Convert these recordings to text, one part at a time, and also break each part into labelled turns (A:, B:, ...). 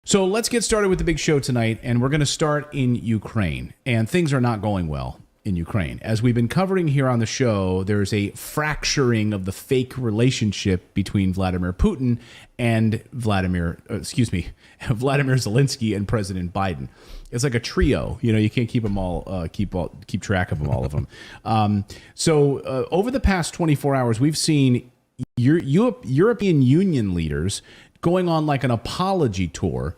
A: So let's get started with the big show tonight, and we're going to start in Ukraine. And things are not going well in Ukraine. As we've been covering here on the show, there's a fracturing of the fake relationship between Vladimir Putin and Vladimir Zelensky and President Biden. It's like a trio. You know, you can't keep them all, keep track of them, all of them. So over the past 24 hours, we've seen European Union leaders going on like an apology tour,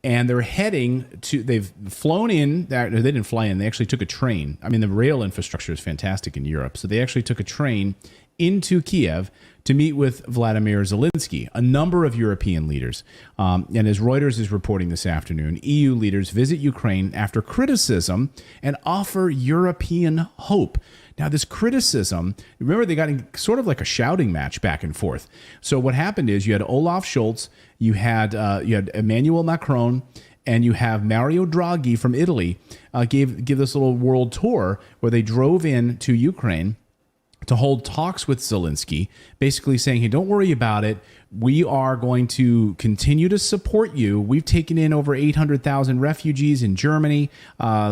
A: and they're they've flown in. They didn't fly in. They actually took a train. I mean, the rail infrastructure is fantastic in Europe. So they actually took a train into Kiev to meet with Vladimir Zelensky, a number of European leaders. And as Reuters is reporting this afternoon, EU leaders visit Ukraine after criticism and offer European hope. Now, this criticism, remember, they got in sort of like a shouting match back and forth. So what happened is you had Olaf Scholz, you had Emmanuel Macron, and you have Mario Draghi from Italy give this little world tour where they drove in to Ukraine to hold talks with Zelensky, basically saying, hey, don't worry about it. We are going to continue to support you. We've taken in over 800,000 refugees in Germany,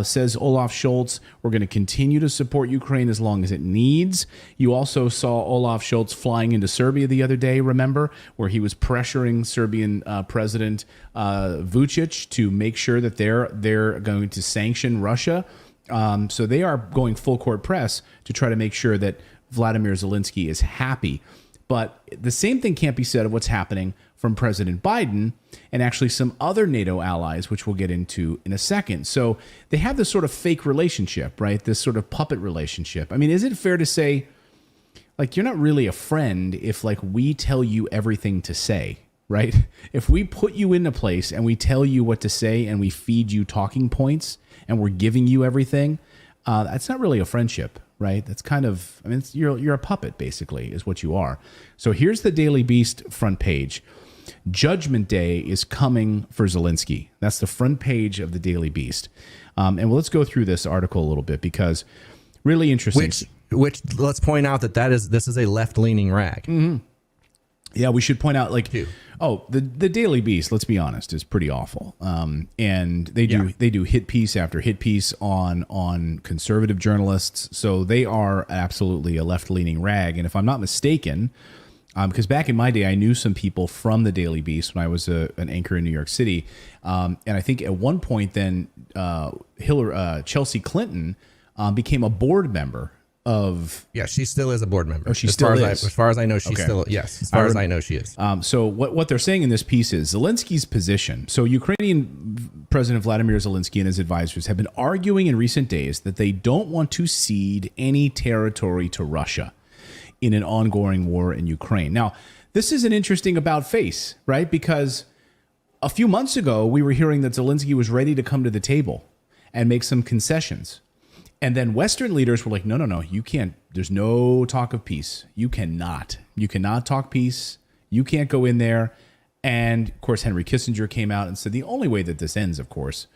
A: says Olaf Scholz. We're going to continue to support Ukraine as long as it needs. You also saw Olaf Scholz flying into Serbia the other day, remember, where he was pressuring Serbian President Vučić to make sure that they're going to sanction Russia. So they are going full court press to try to make sure that Vladimir Zelensky is happy. But the same thing can't be said of what's happening from President Biden and actually some other NATO allies, which we'll get into in a second. So they have this sort of fake relationship, right? This sort of puppet relationship. I mean, is it fair to say, like, you're not really a friend if, like, we tell you everything to say, right? If we put you in a place and we tell you what to say and we feed you talking points and we're giving you everything, that's not really a friendship. Right? That's kind of, I mean, you're a puppet, basically, is what you are. So here's the Daily Beast front page. Judgment Day is coming for Zelensky. That's the front page of the Daily Beast. And let's go through this article a little bit because really interesting.
B: Which let's point out this is a left-leaning rag.
A: Mm-hmm. Yeah, we should point out, like, the Daily Beast, let's be honest, is pretty awful. And they do hit piece after hit piece on conservative journalists. So they are absolutely a left-leaning rag. And if I'm not mistaken, because back in my day, I knew some people from the Daily Beast when I was an anchor in New York City. And I think at one point then Chelsea Clinton became a board member of...
B: Yeah, she still is a board member.
A: Oh, she still is?
B: As far as I know, she still... Yes, as far as I know, she is.
A: So what they're saying in this piece is Zelensky's position. So Ukrainian President Vladimir Zelensky and his advisors have been arguing in recent days that they don't want to cede any territory to Russia in an ongoing war in Ukraine. Now, this is an interesting about face, right? Because a few months ago, we were hearing that Zelensky was ready to come to the table and make some concessions. And then Western leaders were like, no, you can't. There's no talk of peace. You cannot talk peace. You can't go in there. And of course, Henry Kissinger came out and said the only way that this ends, of course,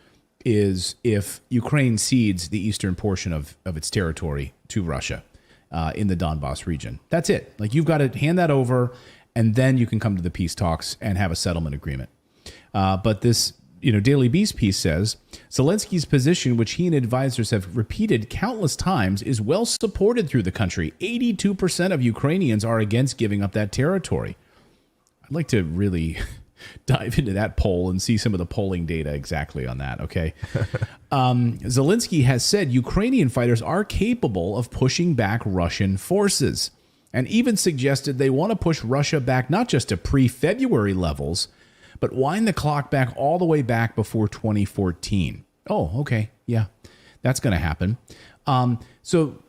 A: is if Ukraine cedes the eastern portion of its territory to Russia in the Donbass region. That's it. Like, you've got to hand that over, and then you can come to the peace talks and have a settlement agreement. But this Daily Beast piece says Zelensky's position, which he and advisors have repeated countless times, is well supported through the country. 82% of Ukrainians are against giving up that territory. I'd like to really dive into that poll and see some of the polling data exactly on that. Okay. Zelensky has said Ukrainian fighters are capable of pushing back Russian forces, and even suggested they want to push Russia back not just to pre-February levels, but wind the clock back all the way back before 2014. Oh, okay. Yeah, that's going to happen. So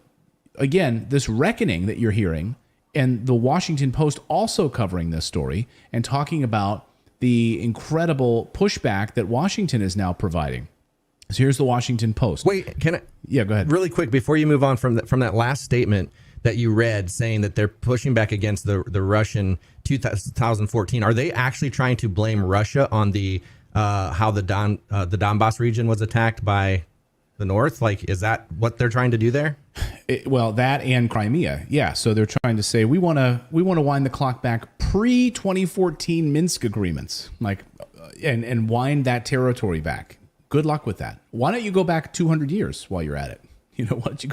A: again, this reckoning that you're hearing, and the Washington Post also covering this story and talking about the incredible pushback that Washington is now providing. So here's the Washington Post.
B: Wait, can I?
A: Yeah, go ahead.
B: Really quick, before you move on from that last statement that you read saying that they're pushing back against the Russian 2014, are they actually trying to blame Russia on the how the Donbass region was attacked by the North? Like, is that what they're trying to do there?
A: Well, that and Crimea. Yeah. So they're trying to say we want to wind the clock back pre-2014 Minsk agreements. Like, and wind that territory back. Good luck with that. Why don't you go back 200 years while you're at it? Why don't you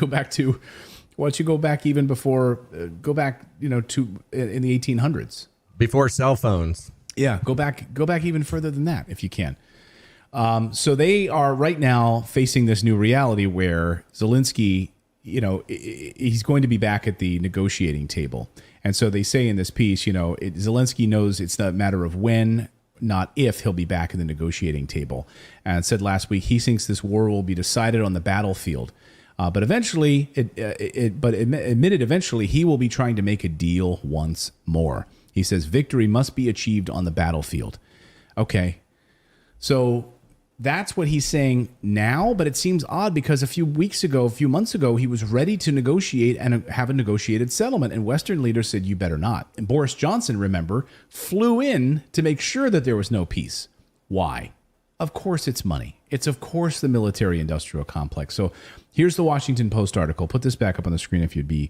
A: go back even before, go back, to in the 1800s.
B: Before cell phones.
A: Yeah, go back even further than that if you can. So they are right now facing this new reality where Zelensky, he's going to be back at the negotiating table. And so they say in this piece, Zelensky knows it's not a matter of when, not if he'll be back in the negotiating table. And said last week he thinks this war will be decided on the battlefield. But eventually, admitted eventually he will be trying to make a deal once more. He says victory must be achieved on the battlefield. Okay, so that's what he's saying now, but it seems odd because a few months ago, he was ready to negotiate and have a negotiated settlement, and Western leaders said, you better not. And Boris Johnson, remember, flew in to make sure that there was no peace. Why? Of course it's money. It's, of course, the military-industrial complex. So here's the Washington Post article. Put this back up on the screen if you'd be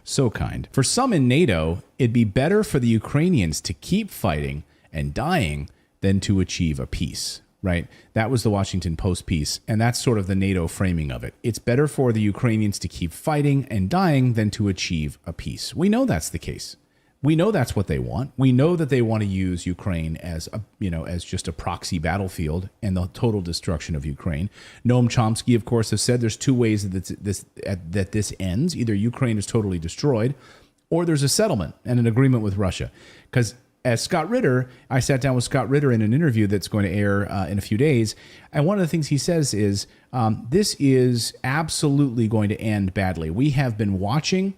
A: so kind. For some in NATO, it'd be better for the Ukrainians to keep fighting and dying than to achieve a peace. Right? That was the Washington Post piece, and that's sort of the NATO framing of it. It's better for the Ukrainians to keep fighting and dying than to achieve a peace. We know that's the case. We know that's what they want. We know that they want to use Ukraine as as just a proxy battlefield and the total destruction of Ukraine. Noam Chomsky, of course, has said there's two ways that this ends. Either Ukraine is totally destroyed, or there's a settlement and an agreement with Russia. Because as Scott Ritter, I sat down with Scott Ritter in an interview that's going to air in a few days. And one of the things he says is, this is absolutely going to end badly. We have been watching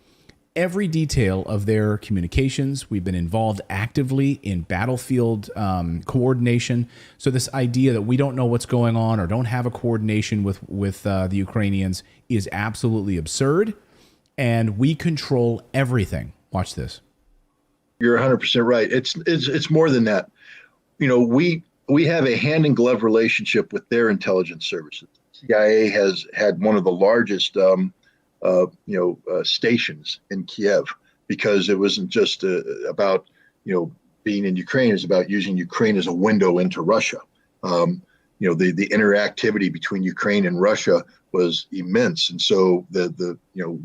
A: every detail of their communications. We've been involved actively in battlefield coordination. So this idea that we don't know what's going on or don't have a coordination with the Ukrainians is absolutely absurd. And we control everything. Watch this.
C: You're 100% right. It's more than that. We have a hand in glove relationship with their intelligence services. CIA has had one of the largest, stations in Kiev, because it wasn't just about being in Ukraine. It's about using Ukraine as a window into Russia. The interactivity between Ukraine and Russia was immense, and so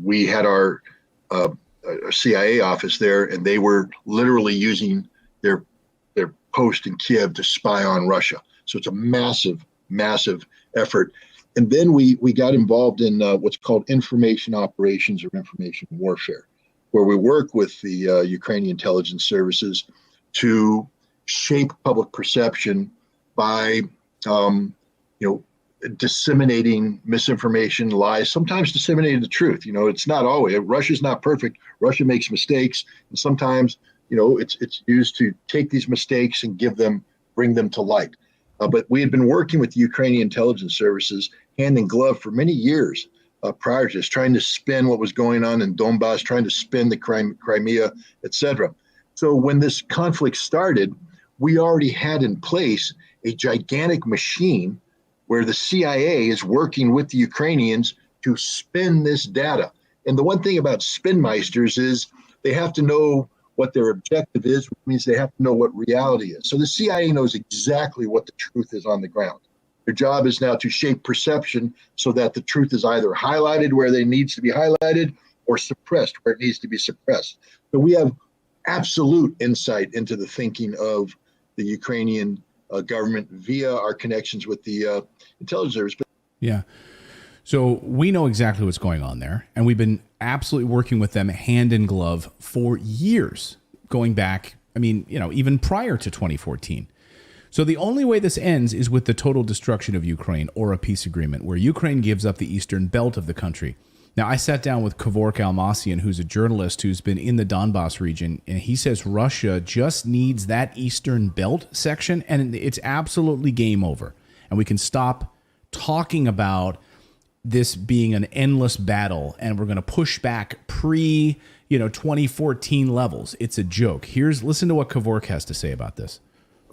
C: we had our CIA office there, and they were literally using their post in Kiev to spy on Russia. So it's a massive, massive effort. And then we got involved in what's called information operations or information warfare, where we work with the Ukrainian intelligence services to shape public perception by disseminating misinformation, lies, sometimes disseminating the truth. It's not always. Russia's not perfect. Russia makes mistakes, and sometimes it's used to take these mistakes and bring them to light. But we had been working with the Ukrainian intelligence services hand in glove for many years prior to this, trying to spin what was going on in Donbass, trying to spin the Crimea, etc. So when this conflict started, we already had in place a gigantic machine where the CIA is working with the Ukrainians to spin this data. And the one thing about spin meisters is they have to know what their objective is, which means they have to know what reality is. So the CIA knows exactly what the truth is on the ground. Their job is now to shape perception so that the truth is either highlighted where it needs to be highlighted or suppressed where it needs to be suppressed. So we have absolute insight into the thinking of the Ukrainian government via our connections with the intelligence service.
A: Yeah. So we know exactly what's going on there, and we've been absolutely working with them hand in glove for years, going back, even prior to 2014. So the only way this ends is with the total destruction of Ukraine or a peace agreement where Ukraine gives up the eastern belt of the country. Now, I sat down with Kevork Almassian, who's a journalist who's been in the Donbass region, and he says Russia just needs that eastern belt section, and it's absolutely game over. And we can stop talking about this being an endless battle, and we're going to push back pre-2014 levels. It's a joke. Listen to what Kevork has to say about this.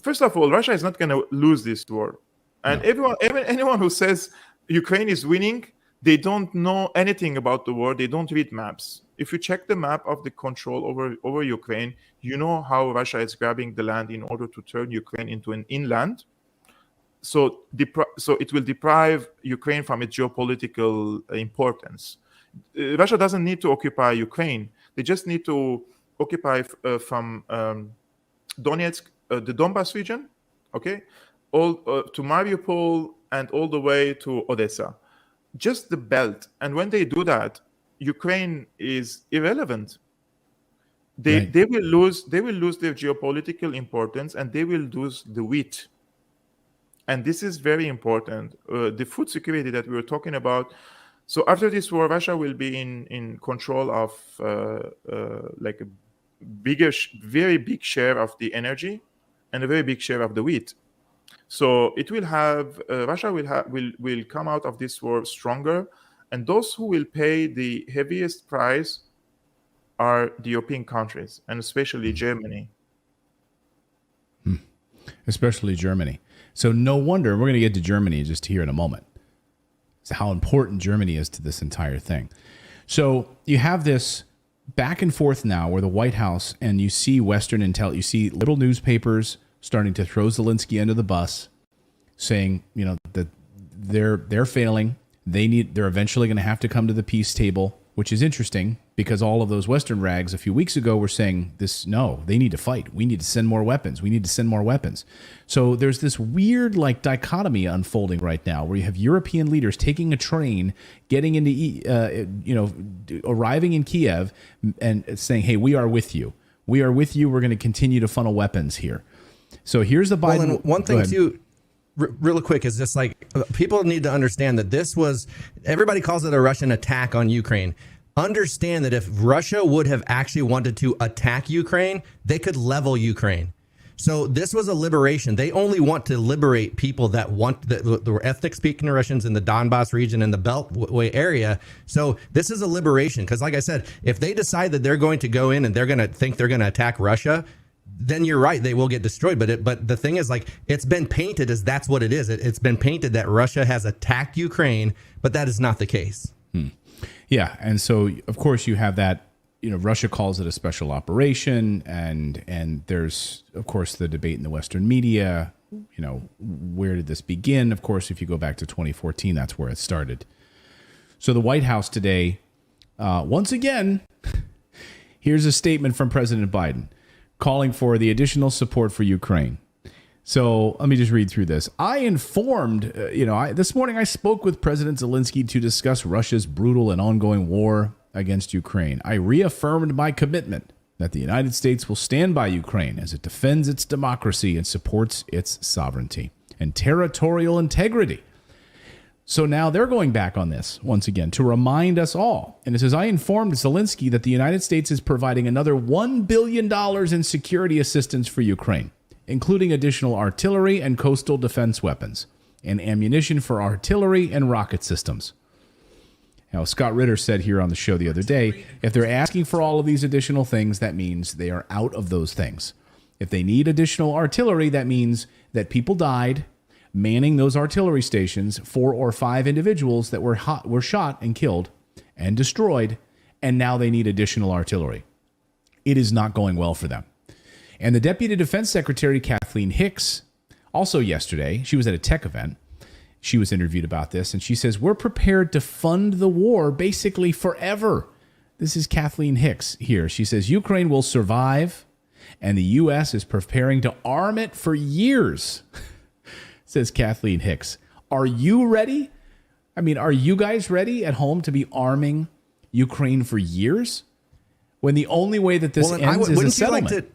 D: First of all, Russia is not going to lose this war. And anyone who says Ukraine is winning, they don't know anything about the war. They don't read maps. If you check the map of the control over Ukraine, you know how Russia is grabbing the land in order to turn Ukraine into an inland. so it will deprive Ukraine from its geopolitical importance. Russia doesn't need to occupy Ukraine. They just need to occupy from Donetsk, the Donbas region, okay, all to Mariupol and all the way to Odessa, just the belt. And when they do that, Ukraine is irrelevant. They will lose their geopolitical importance, and they will lose the wheat. And this is very important. The food security that we were talking about. So after this war, Russia will be in control of like a very big share of the energy and a very big share of the wheat. So it will have Russia will come out of this war stronger, and those who will pay the heaviest price are the European countries, and especially Germany.
A: Especially Germany. So no wonder, we're going to get to Germany just here in a moment. So how important Germany is to this entire thing. So you have this back and forth now where the White House, and you see Western intel, you see little newspapers starting to throw Zelensky under the bus, saying, you know, that they're failing. They're eventually going to have to come to the peace table, which is interesting because all of those Western rags a few weeks ago were saying this, no, they need to fight. We need to send more weapons. We need to send more weapons. So there's this weird like dichotomy unfolding right now where you have European leaders taking a train, getting into, arriving in Kiev and saying, hey, we are with you. We are with you. We're going to continue to funnel weapons here. So here's the Biden.
B: Well, and one thing too, really quick, is just like people need to understand that this was, everybody calls it a Russian attack on Ukraine. Understand that if Russia would have actually wanted to attack Ukraine, they could level Ukraine. So this was a liberation. They only want to liberate people that want the ethnic speaking Russians in the Donbas region and the Beltway area. So this is a liberation because, like I said, if they decide that they're going to go in and they're going to think they're going to attack Russia, then you're right, they will get destroyed. But the thing is, like, it's been painted as that's what it is. It's been painted that Russia has attacked Ukraine, but that is not the case.
A: Yeah, and so of course you have that. You know, Russia calls it a special operation, and there's of course the debate in the Western media. You know, where did this begin? Of course, if you go back to 2014, that's where it started. So the White House today, once again, here's a statement from President Biden calling for the additional support for Ukraine. So let me just read through this. I informed, this morning I spoke with President Zelensky to discuss Russia's brutal and ongoing war against Ukraine. I reaffirmed my commitment that the United States will stand by Ukraine as it defends its democracy and supports its sovereignty and territorial integrity. So now they're going back on this once again to remind us all. And it says, I informed Zelensky that the United States is providing another $1 billion in security assistance for Ukraine, including additional artillery and coastal defense weapons and ammunition for artillery and rocket systems. Now, Scott Ritter said here on the show the other day, if they're asking for all of these additional things, that means they are out of those things. If they need additional artillery, that means that people died manning those artillery stations, 4 or 5 individuals that were shot and killed and destroyed, and now they need additional artillery. It is not going well for them. And the Deputy Defense Secretary, Kathleen Hicks, also yesterday, she was at a tech event. She was interviewed about this, and she says, we're prepared to fund the war basically forever. This is Kathleen Hicks here. She says, Ukraine will survive, and the U.S. is preparing to arm it for years. Says Kathleen Hicks. Are you ready? I mean, are you guys ready at home to be arming Ukraine for years? When the only way that this ends is a settlement.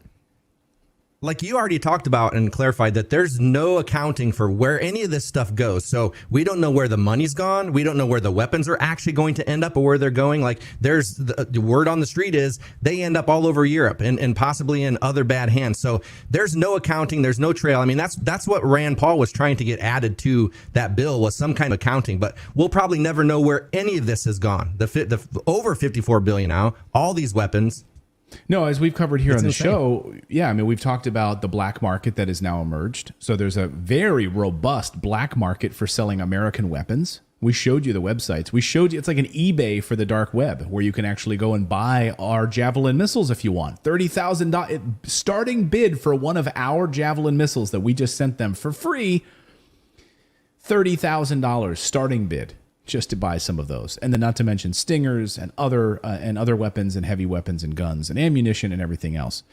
B: Like you already talked about and clarified that there's no accounting for where any of this stuff goes. So we don't know where the money's gone. We don't know where the weapons are actually going to end up or where they're going. Like there's the word on the street is they end up all over Europe and possibly in other bad hands. So there's no accounting. There's no trail. I mean, that's what Rand Paul was trying to get added to that bill was some kind of accounting. But we'll probably never know where any of this has gone. The over 54 billion now, all these weapons.
A: No, as we've covered here on the show, yeah, I mean, we've talked about the black market that has now emerged. So there's a very robust black market for selling American weapons. We showed you the websites. We showed you, it's like an eBay for the dark web where you can actually go and buy our Javelin missiles if you want. $30,000 starting bid for one of our Javelin missiles that we just sent them for free $30,000 starting bid just to buy some of those. And then not to mention Stingers and other weapons and heavy weapons and guns and ammunition and everything else.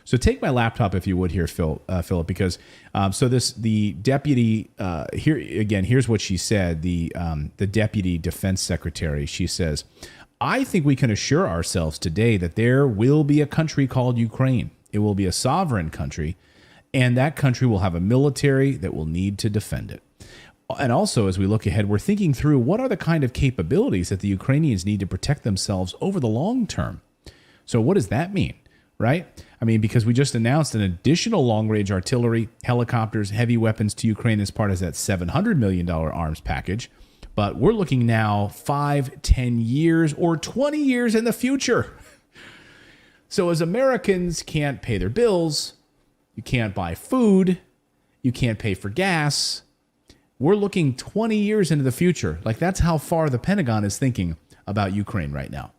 A: So take my laptop if you would here, Philip, because the deputy here again. Here's what she said. The deputy defense secretary. She says, "I think we can assure ourselves today that there will be a country called Ukraine. It will be a sovereign country, and that country will have a military that will need to defend it." And also, as we look ahead, we're thinking through what are the kind of capabilities that the Ukrainians need to protect themselves over the long term. So what does that mean, right? I mean, because we just announced an additional long-range artillery, helicopters, heavy weapons to Ukraine as part of that $700 million arms package. But we're looking now 5, 10 years, or 20 years in the future. So as Americans can't pay their bills, you can't buy food, you can't pay for gas, we're looking 20 years into the future. Like, that's how far the Pentagon is thinking about Ukraine right now.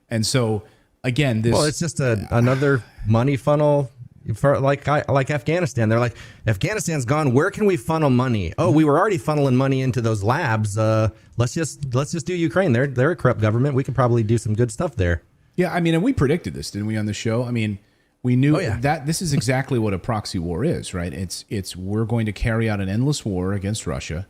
A: And so, again, this...
B: Well, it's just another money funnel for like Afghanistan. They're like, Afghanistan's gone. Where can we funnel money? Oh, we were already funneling money into those labs. Let's just do Ukraine. They're a corrupt government. We can probably do some good stuff there.
A: Yeah, I mean, and we predicted this, didn't we, on the show? I mean, we knew that this is exactly what a proxy war is, right? It's we're going to carry out an endless war against Russia.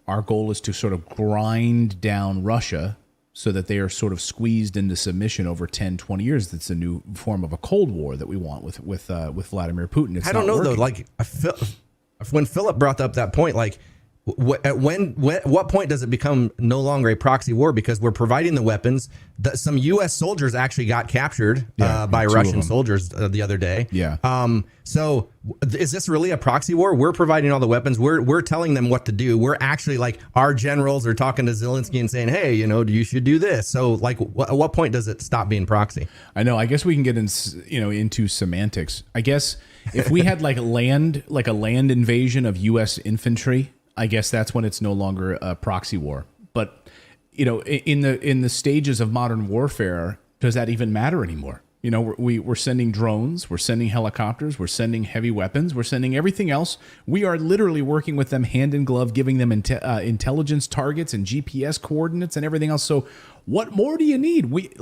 A: Our goal is to sort of grind down Russia so that they are sort of squeezed into submission over 10, 20 years. That's a new form of a Cold War that we want with Vladimir Putin. It's
B: I don't know,
A: working.
B: though. Like, when Philip brought up that point, like, at what point does it become no longer a proxy war? Because we're providing the weapons. Some U.S. soldiers actually got captured by Russian soldiers the other day.
A: Yeah.
B: So is this really a proxy war? We're providing all the weapons. We're telling them what to do. We're actually, like, our generals are talking to Zelensky and saying, hey, you should do this. So, like, at what point does it stop being proxy?
A: I know. I guess we can get into semantics. I guess if we had like a land invasion of U.S. infantry, I guess that's when it's no longer a proxy war. But, in the stages of modern warfare, does that even matter anymore? We're sending drones, we're sending helicopters, we're sending heavy weapons, we're sending everything else. We are literally working with them hand in glove, giving them intelligence targets and GPS coordinates and everything else. So what more do you need? We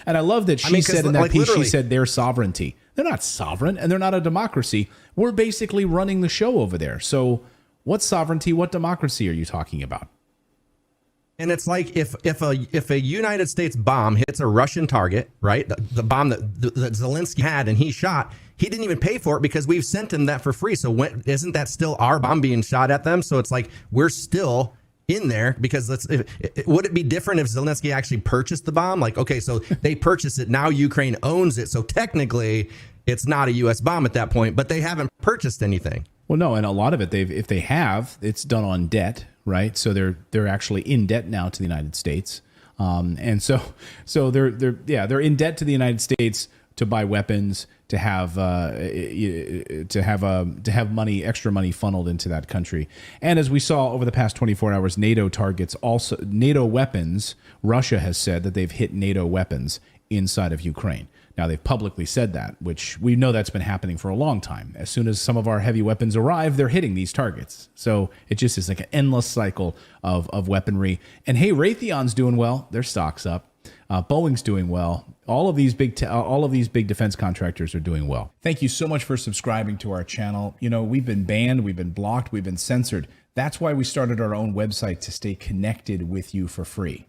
A: and I love that she said in that piece, she said their sovereignty. They're not sovereign and they're not a democracy. We're basically running the show over there. So what sovereignty, what democracy are you talking about?
B: And it's like if a United States bomb hits a Russian target, right? The bomb that Zelensky had and he shot, he didn't even pay for it because we've sent him that for free. So isn't that still our bomb being shot at them? So it's like we're still in there because would it be different if Zelensky actually purchased the bomb? Like, okay, so they purchased it. Now Ukraine owns it. So technically it's not a U.S. bomb at that point, but they haven't purchased anything. Well,
A: no, and a lot of it, if they have, it's done on debt, right? So they're actually in debt now to the United States, and so they're in debt to the United States to buy weapons, to have extra money funneled into that country. And as we saw over the past 24 hours, NATO weapons. Russia has said that they've hit NATO weapons inside of Ukraine. Now, they've publicly said that, which we know that's been happening for a long time. As soon as some of our heavy weapons arrive, they're hitting these targets. So it just is like an endless cycle of weaponry. And hey, Raytheon's doing well. Their stock's up. Boeing's doing well. All of these big defense contractors are doing well. Thank you so much for subscribing to our channel. We've been banned, we've been blocked, we've been censored. That's why we started our own website to stay connected with you for free.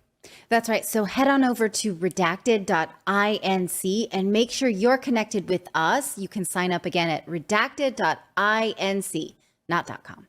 E: That's right. So head on over to redacted.inc and make sure you're connected with us. You can sign up again at redacted.inc, not .com.